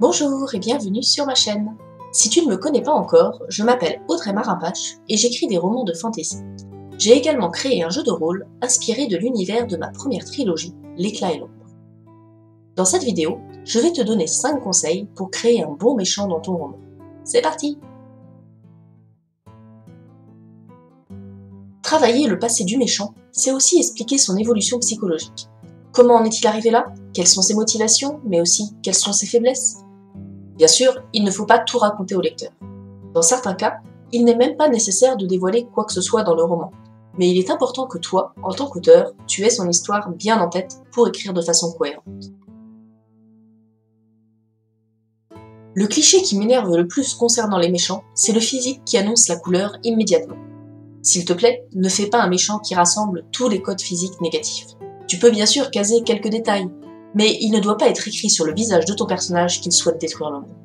Bonjour et bienvenue sur ma chaîne. Si tu ne me connais pas encore, je m'appelle Audrey Marin-Patch et j'écris des romans de fantasy. J'ai également créé un jeu de rôle inspiré de l'univers de ma première trilogie, L'Éclat et l'Ombre. Dans cette vidéo, je vais te donner 5 conseils pour créer un bon méchant dans ton roman. C'est parti! Travailler le passé du méchant, c'est aussi expliquer son évolution psychologique. Comment en est-il arrivé là? Quelles sont ses motivations, mais aussi quelles sont ses faiblesses? Bien sûr, il ne faut pas tout raconter au lecteur. Dans certains cas, il n'est même pas nécessaire de dévoiler quoi que ce soit dans le roman. Mais il est important que toi, en tant qu'auteur, tu aies son histoire bien en tête pour écrire de façon cohérente. Le cliché qui m'énerve le plus concernant les méchants, c'est le physique qui annonce la couleur immédiatement. S'il te plaît, ne fais pas un méchant qui rassemble tous les codes physiques négatifs. Tu peux bien sûr caser quelques détails, mais il ne doit pas être écrit sur le visage de ton personnage qu'il souhaite détruire le monde.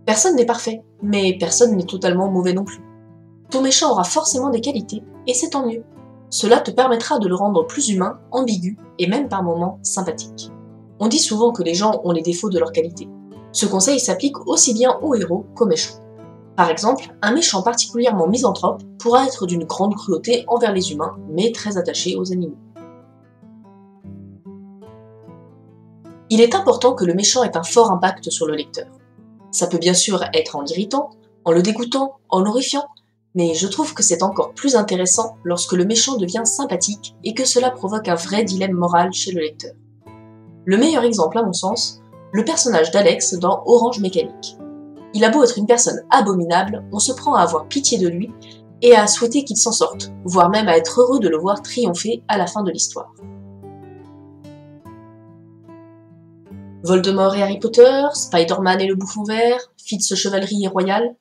Personne n'est parfait, mais personne n'est totalement mauvais non plus. Ton méchant aura forcément des qualités, et c'est tant mieux. Cela te permettra de le rendre plus humain, ambigu, et même par moments sympathique. On dit souvent que les gens ont les défauts de leurs qualités. Ce conseil s'applique aussi bien aux héros qu'aux méchants. Par exemple, un méchant particulièrement misanthrope pourra être d'une grande cruauté envers les humains, mais très attaché aux animaux. Il est important que le méchant ait un fort impact sur le lecteur. Ça peut bien sûr être en l'irritant, en le dégoûtant, en l'horrifiant, mais je trouve que c'est encore plus intéressant lorsque le méchant devient sympathique et que cela provoque un vrai dilemme moral chez le lecteur. Le meilleur exemple à mon sens, le personnage d'Alex dans Orange Mécanique. Il a beau être une personne abominable, on se prend à avoir pitié de lui et à souhaiter qu'il s'en sorte, voire même à être heureux de le voir triompher à la fin de l'histoire. Voldemort et Harry Potter, Spider-Man et le Bouffon Vert, Fitz Chevalerie et Royal,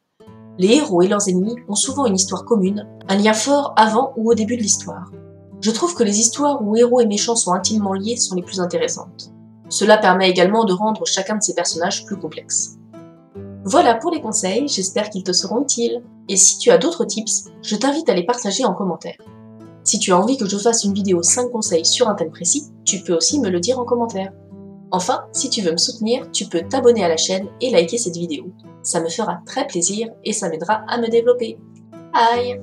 les héros et leurs ennemis ont souvent une histoire commune, un lien fort avant ou au début de l'histoire. Je trouve que les histoires où héros et méchants sont intimement liés sont les plus intéressantes. Cela permet également de rendre chacun de ces personnages plus complexes. Voilà pour les conseils, j'espère qu'ils te seront utiles. Et si tu as d'autres tips, je t'invite à les partager en commentaire. Si tu as envie que je fasse une vidéo 5 conseils sur un thème précis, tu peux aussi me le dire en commentaire. Enfin, si tu veux me soutenir, tu peux t'abonner à la chaîne et liker cette vidéo. Ça me fera très plaisir et ça m'aidera à me développer. Aïe!